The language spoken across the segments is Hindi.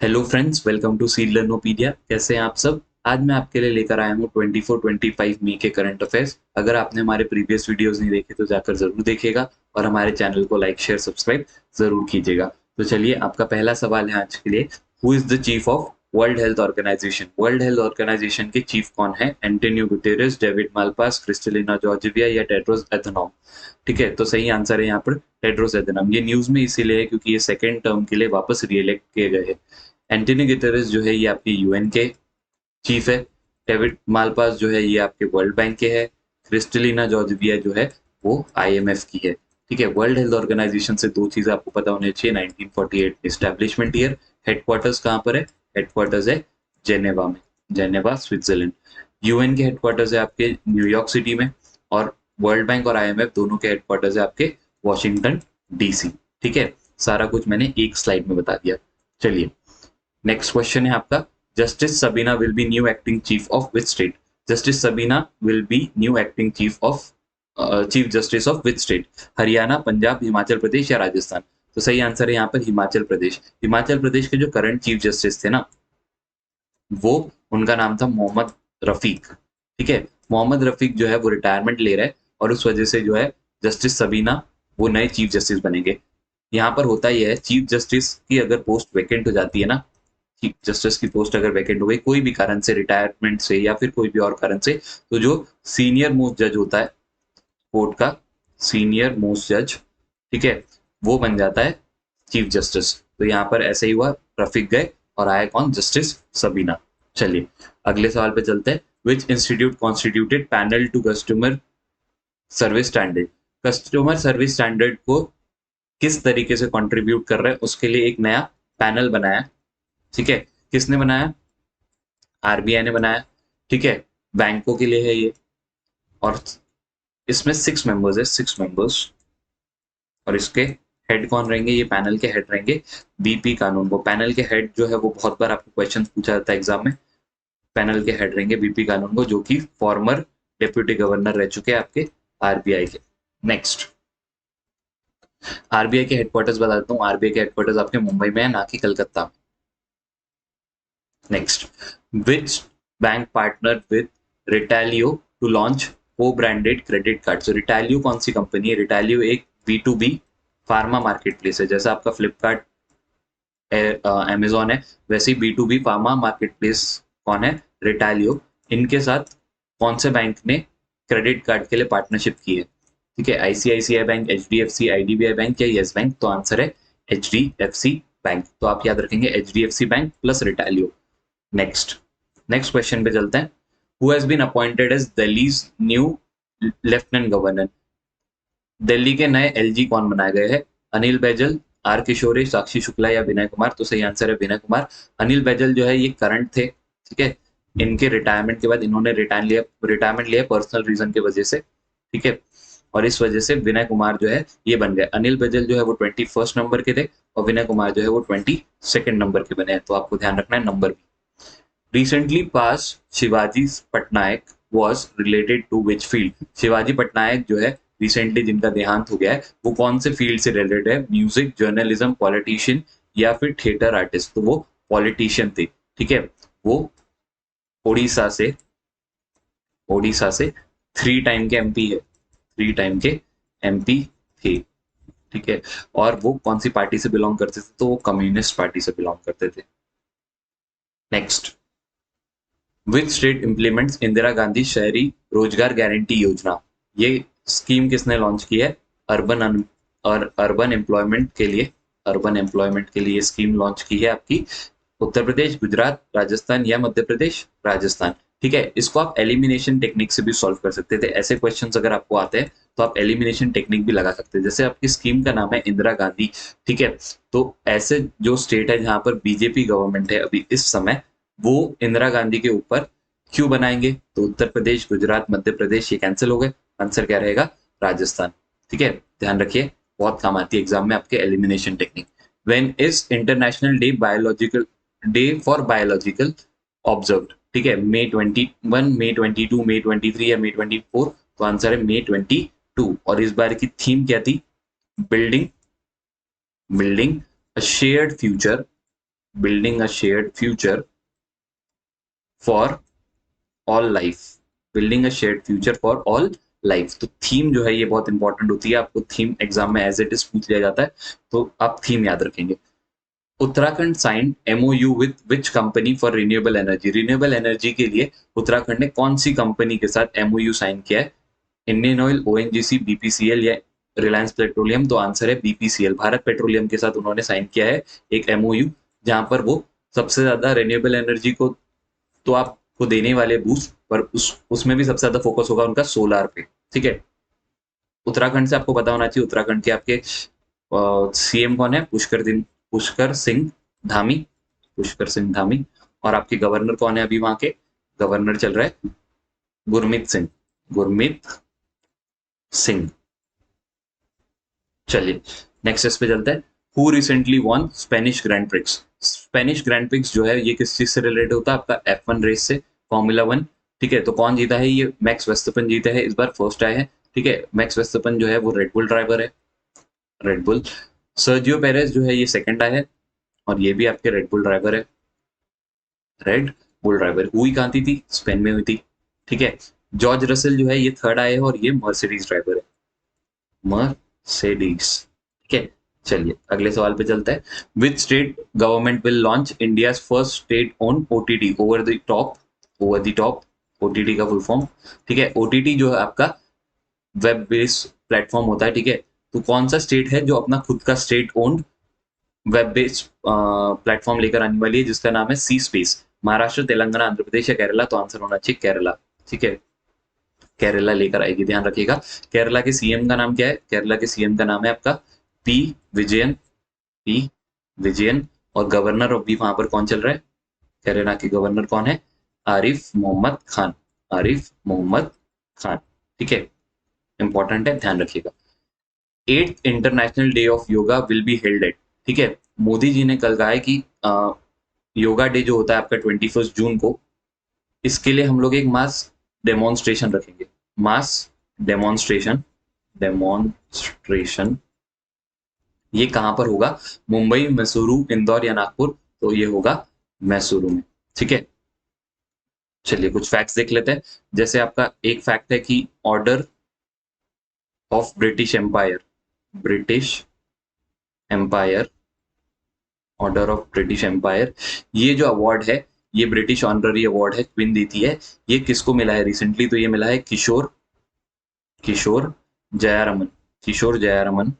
Hello friends, welcome to Seed Learnopedia. कैसे हैं आप सब? आज मैं आपके लिए लेकर आया हूँ 24-25 मई के करंट अफेयर्स। अगर आपने हमारे प्रीवियस वीडियोस नहीं देखे तो जाकर जरूर देखिएगा और हमारे चैनल को लाइक शेयर सब्सक्राइब जरूर कीजिएगा। तो चलिए, आपका पहला सवाल है आज के लिए। Who is the chief of World Health Organization? World Health Organization के चीफ कौन है? Antonio Guterres, David Malpass, Kristalina Georgieva या टेड्रोस एथनॉम? ठीक है, तो सही आंसर है यहाँ पर टेड्रोस एथनॉम। ये न्यूज में इसीलिए है क्योंकि ये सेकेंड टर्म के लिए वापस रीइलेक्ट किए गए हैं। एंटोनियो गुतेरेस जो है ये आपके यूएन के चीफ है। डेविड मालपास जो है ये आपके वर्ल्ड बैंक के है। क्रिस्टलिना जॉर्जिविया जो है वो आईएमएफ की है। ठीक है, वर्ल्ड हेल्थ ऑर्गेनाइजेशन से दो चीजें आपको पता होनी चाहिए। 1948 एस्टैब्लिशमेंट ईयर। हेडक्वार्टर्स कहाँ पर है? हेडक्वार्टर्स है जेनेवा में, जेनेवा स्विट्जरलैंड। यूएन के हेडक्वार्टर्स है आपके न्यूयॉर्क सिटी में। और वर्ल्ड बैंक और आईएमएफ दोनों के हेडक्वार्टर्स है आपके वॉशिंगटन डीसी। ठीक है, सारा कुछ मैंने एक स्लाइड में बता दिया। चलिए, नेक्स्ट क्वेश्चन है आपका। Justice Sabina will be new acting chief of which state? Justice Sabina will be new acting chief justice of which state? Haryana, Punjab, Himachal Pradesh या राजस्थान? तो सही आंसर है यहाँ पर हिमाचल प्रदेश। हिमाचल प्रदेश के जो करंट चीफ जस्टिस थे ना, वो उनका नाम था मोहम्मद रफीक। ठीक है, मोहम्मद रफीक जो है वो रिटायरमेंट ले रहे हैं और उस वजह से जो है जस्टिस सबीना वो नए चीफ जस्टिस बनेंगे। यहाँ पर होता ही है, चीफ जस्टिस की अगर पोस्ट वैकेंट हो जाती है ना, चीफ जस्टिस की पोस्ट अगर वैकेंट हो गई कोई भी कारण से, रिटायरमेंट से या फिर कोई भी और कारण से, तो जो सीनियर मोस्ट जज होता है कोर्ट का, सीनियर मोस्ट जज, ठीक है, वो बन जाता है चीफ जस्टिस। तो यहाँ पर ऐसे ही हुआ, रफीक गए और आए कौन? जस्टिस सबीना। चलिए, अगले सवाल पे चलते हैं। Which institute constituted panel to customer service standard? Customer service standard को किस तरीके से कंट्रीब्यूट कर रहे हैं उसके लिए एक नया पैनल बनाया। ठीक है, किसने बनाया? आरबीआई ने बनाया। ठीक है, बैंकों के लिए है ये। और इसमें 6 मेंबर्स है, 6 मेंबर्स। और इसके हेड कौन रहेंगे? ये पैनल के हेड रहेंगे बीपी कानून। वो पैनल के हेड जो है वो बहुत बार आपको क्वेश्चन पूछा जाता है एग्जाम में। पैनल के हेड रहेंगे बीपी कानून को, जो कि फॉर्मर डेप्यूटी गवर्नर रह चुके हैं आपके आरबीआई के। नेक्स्ट, आरबीआई के हेडक्वार्टर्स बता देता हूँ। आरबीआई के हेडक्वार्टर्स आपके मुंबई में है, ना कि कलकत्ता में। Next, which bank partner with Retailio to launch co branded credit card? तो रिटालियो कौन सी कंपनी है? रिटालियो एक B2B फार्मा मार्केट प्लेस है। जैसा आपका फ्लिपकार्ट, अमेजोन है, वैसे ही B2B फार्मा मार्केट प्लेस कौन है? रिटालियो। इनके साथ कौन से बैंक ने क्रेडिट कार्ड के लिए पार्टनरशिप की है? ठीक है, ICICI bank, HDFC, IDBI bank या येस बैंक? तो आंसर है एचडीएफसी बैंक। तो आप याद रखेंगे HDFC bank plus Retailio. Next, next question पे चलते हैं। Who has been appointed as Delhi's new lieutenant governor? Delhi के नए एलजी कौन बनाए गए हैं? अनिल बैजल, आर किशोरी, साक्षी शुक्ला या विनय कुमार? तो सही आंसर है विनय कुमार। अनिल बैजल जो है ये करंट थे। ठीक है, इनके रिटायरमेंट के बाद इन्होंने रिटायरमेंट लिया पर्सनल रीजन की वजह से। ठीक है, और इस वजह से विनय कुमार जो है ये बन गए। अनिल बैजल जो है वो 21 नंबर के थे और विनय कुमार जो है वो 22 नंबर के बने हैं। तो आपको ध्यान रखना है number. Recently passed Shivaji Patnaik was related to which field? Shivaji Patnaik जो है रिसेंटली जिनका देहांत हो गया है वो कौन से फील्ड से रिलेटेड है? म्यूजिक, जर्नलिज्म, पॉलिटिशियन या फिर थिएटर आर्टिस्ट? तो वो पॉलिटिशियन थे। ठीक है, वो ओडिशा से, ओडिशा से 3 टाइम के एमपी है, 3 टाइम के एमपी थे। ठीक है, और वो कौन सी पार्टी से बिलोंग करते थे? तो वो कम्युनिस्ट पार्टी से बिलोंग करते थे। Next, which state implements Indira Gandhi शहरी रोजगार गारंटी योजना? ये स्कीम किसने लॉन्च की है? अर्बन और अर्बन एम्प्लॉयमेंट के लिए, अर्बन एम्प्लॉयमेंट के लिए स्कीम लॉन्च की है आपकी उत्तर प्रदेश, गुजरात, राजस्थान या मध्य प्रदेश? राजस्थान। ठीक है, इसको आप एलिमिनेशन टेक्निक से भी सॉल्व कर सकते थे। ऐसे क्वेश्चंस अगर आपको आते हैं तो आप एलिमिनेशन टेक्निक भी लगा सकते हैं। जैसे आपकी स्कीम का नाम है इंदिरा गांधी, ठीक है, तो ऐसे जो स्टेट है जहां पर बीजेपी गवर्नमेंट है अभी इस समय, वो इंदिरा गांधी के ऊपर क्यों बनाएंगे? तो उत्तर प्रदेश, गुजरात, मध्य प्रदेश ये कैंसिल हो गए। आंसर क्या रहेगा? राजस्थान। ठीक है, ध्यान रखिए, बहुत काम आती है एग्जाम में आपके elimination technique. When is international day biological day for biological observed? ठीक है, May 21, May 22, May 23 या May 24? तो आंसर है May 22। और इस बार की थीम क्या थी? Building, building a shared future building a shared future for all life, building a shared future for all life. तो थीम जो है ये बहुत इंपॉर्टेंट होती है, आपको थीम एग्जाम में एज इट इज पूछ लिया जाता है, तो आप थीम याद रखेंगे। Uttarakhand sign MoU with which company for renewable energy, renewable energy के लिए उत्तराखंड ने कौन सी कंपनी के साथ एमओयू साइन किया है? इंडियन ऑयल, ओएनजीसी, बीपीसीएल या रिलायंस पेट्रोलियम? तो आंसर है बीपीसीएल, भारत पेट्रोलियम के साथ उन्होंने साइन किया है एक एमओयू, जहां पर वो सबसे ज्यादा रिन्यूएबल एनर्जी को तो आपको देने वाले बूस्ट, पर उसमें भी सबसे ज्यादा फोकस होगा उनका सोलार पे। ठीक है, उत्तराखंड से आपको पता होना चाहिए, उत्तराखंड के आपके सीएम कौन है? पुष्कर सिंह धामी, पुष्कर सिंह धामी। और आपके गवर्नर कौन है? अभी वहां के गवर्नर चल रहा है गुरमीत सिंह, गुरमीत सिंह। चलिए नेक्स्ट इस पे चलते हैं। Who recently von Spanish grand prix, Spanish grand prix जो है ये किस चीज से रिलेटेड होता है? आपका F1 रेस से, फॉर्मूला 1। ठीक है, तो कौन जीता है? ये मैक्स वेस्टरपेन जीते हैं, इस बार फर्स्ट आए हैं। ठीक है, मैक्स वेस्टरपेन जो है वो रेडबुल ड्राइवर है, रेडबुल। सर्जियो पेरेज जो है ये सेकंड आया है, और ये भी आपके रेडबुल ड्राइवर है, रेड बुल ड्राइवर। हुई कहाँ थी? स्पेन में हुई थी। ठीक है, जॉर्ज रसेल जो है ये थर्ड आए हैं, और ये मर्सिडीज ड्राइवर है, मर्सिडीज। ठीक है, चलिए अगले सवाल पे चलते हैं। Which state government will launch India first state own OTT, over the top, over the top, OTT का फुल फॉर्म। ठीक है, ओटीटी जो है आपका वेब बेस्ड प्लेटफॉर्म होता है। ठीक है, तो कौन सा स्टेट है जो अपना खुद का state owned web based platform लेकर आने वाली है, जिसका नाम है सी स्पेस? महाराष्ट्र, तेलंगाना, आंध्र प्रदेश या केरला? तो आंसर होना चाहिए केरला। ठीक है, केरला लेकर आएगी, ध्यान रखिएगा। केरला के सीएम का नाम क्या है? केरला के सीएम का नाम है आपका पी विजयन, पी विजयन। और गवर्नर अभी वहां पर कौन चल रहा है? केरला के गवर्नर कौन है? आरिफ मोहम्मद खान, आरिफ मोहम्मद खान। ठीक है, इंपॉर्टेंट है, ध्यान रखिएगा। 8th international day of yoga will be held at, ठीक है, मोदी जी ने कल कहा है कि योगा डे जो होता है आपका 21 जून को, इसके लिए हम लोग एक मास डेमोन्स्ट्रेशन रखेंगे, मास डेमोन्स्ट्रेशन, डेमोन्स्ट्रेशन। ये कहां पर होगा? मुंबई, मैसूरू, इंदौर या नागपुर? तो ये होगा मैसूरू में। ठीक है, चलिए कुछ फैक्ट्स देख लेते हैं। जैसे आपका एक फैक्ट है कि order of British Empire, British Empire, order of British Empire, ये जो अवार्ड है ये ब्रिटिश ऑनररी अवार्ड है, क्वीन देती है। ये किसको मिला है रिसेंटली? तो ये मिला है किशोर, किशोर जयारमन, किशोर जयारमन।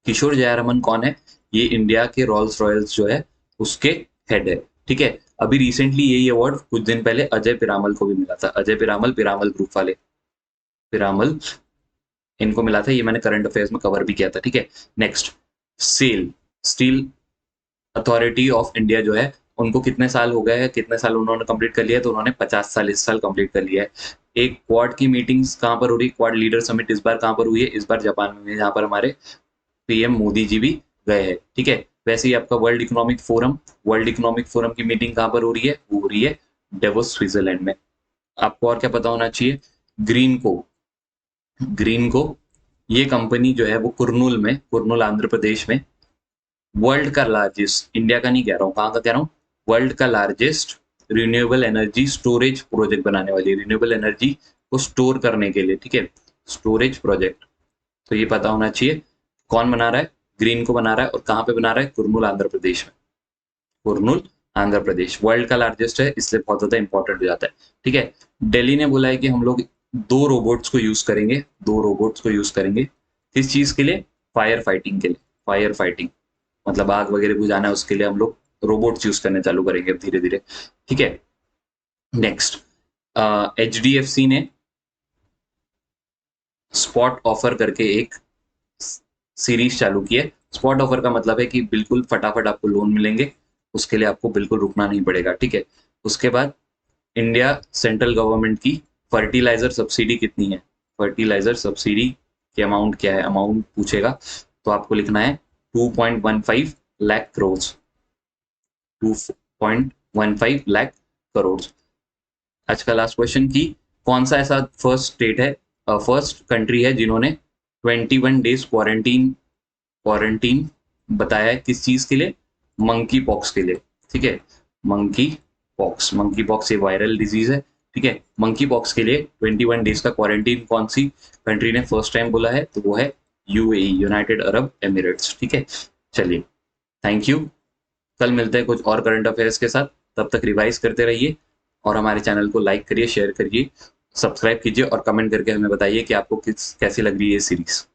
किशोर जयारमन कौन है? ये इंडिया के रोल्स रॉयल्स जो है उसके हेड है। ठीक है, अभी रिसेंटली यही अवार्ड कुछ दिन पहले अजय पिरामल को भी मिला था, अजय पिरामल, पिरामल ग्रुप वाले, पिरामल, इनको मिला था। ये मैंने करंट अफेयर्स में कवर भी किया था। ठीक है, next, SAIL, steel authority of India जो है, उनको कितने साल हो गए हैं, कितने साल उन्होंने कंप्लीट कर लिया है? तो उन्होंने 50 साल इस साल कंप्लीट कर लिया है। एक क्वाड की मीटिंग्स कहां पर हो रही? क्वाड लीडर समिट इस बार कहां पर हुई है? इस बार जापान में हुई है, जहां पर हमारे पीएम मोदी जी भी गए हैं। ठीक है, वैसे ही आपका world economic forum, world economic forum की मीटिंग कहां पर हो रही है? वो हो रही है डेवोस, स्विट्जरलैंड में। आपको और क्या पता होना चाहिए? ग्रीन को, ग्रीन को ये कंपनी जो है वो कुरनूल में, कुरनूल आंध्र प्रदेश में वर्ल्ड का लार्जेस्ट, इंडिया का नहीं कह रहा हूँ, कहाँ का कह रहा हूँ, वर्ल्ड का largest renewable energy storage project बनाने वाली है, रिन्यूएबल एनर्जी को स्टोर करने के लिए। ठीक है, स्टोरेज प्रोजेक्ट, तो ये पता होना चाहिए कौन बना रहा है? ग्रीन को बना रहा है, और कहाँ पे बना रहा है? कुरनूल आंध्र प्रदेश में, कुरनूल आंध्र प्रदेश वर्ल्ड का लार्जेस्ट है, इसलिए बहुत ज्यादा इंपॉर्टेंट हो जाता है। ठीक है, दिल्ली ने बोला है कि हम लोग दो रोबोट्स को यूज करेंगे, दो रोबोट्स को यूज करेंगे। किस चीज के लिए? फायर फाइटिंग के लिए, फायर फाइटिंग मतलब आग वगैरह बुझाना है, उसके लिए हम लोग रोबोट्स यूज करने चालू करेंगे अब धीरे धीरे। ठीक है, नेक्स्ट, HDFC ने स्पॉट ऑफर करके एक सीरीज चालू की है। स्पॉट ऑफर का मतलब है कि बिल्कुल फटाफट आपको लोन मिलेंगे, उसके लिए आपको बिल्कुल रुकना नहीं पड़ेगा। ठीक है, उसके बाद इंडिया सेंट्रल गवर्नमेंट की फर्टिलाइजर सब्सिडी कितनी है? फर्टिलाइजर सब्सिडी की अमाउंट क्या है? अमाउंट पूछेगा तो आपको लिखना है 2.15 लाख करोड़, 2.15 लाख करोड़। आज का लास्ट क्वेश्चन की कौन सा ऐसा फर्स्ट स्टेट है, फर्स्ट कंट्री है जिन्होंने 21 डेज क्वारंटीन, क्वारंटीन बताया है किस चीज के लिए? मंकी पॉक्स के लिए, ठीक है। मंकी पॉक्स ये वायरल डिजीज है, ठीक है। मंकी पॉक्स के लिए 21 डेज का क्वारंटीन कौन सी कंट्री ने फर्स्ट टाइम बोला है, तो वो है यूएई, यूनाइटेड अरब एमिरेट्स, ठीक है। चलिए, थैंक यू। कल मिलते हैं कुछ और करंट अफेयर्स के साथ, तब तक रिवाइज करते रहिए और हमारे चैनल को लाइक करिए, शेयर करिए, सब्सक्राइब कीजिए और कमेंट करके हमें बताइए कि आपको कैसी लग रही है ये सीरीज।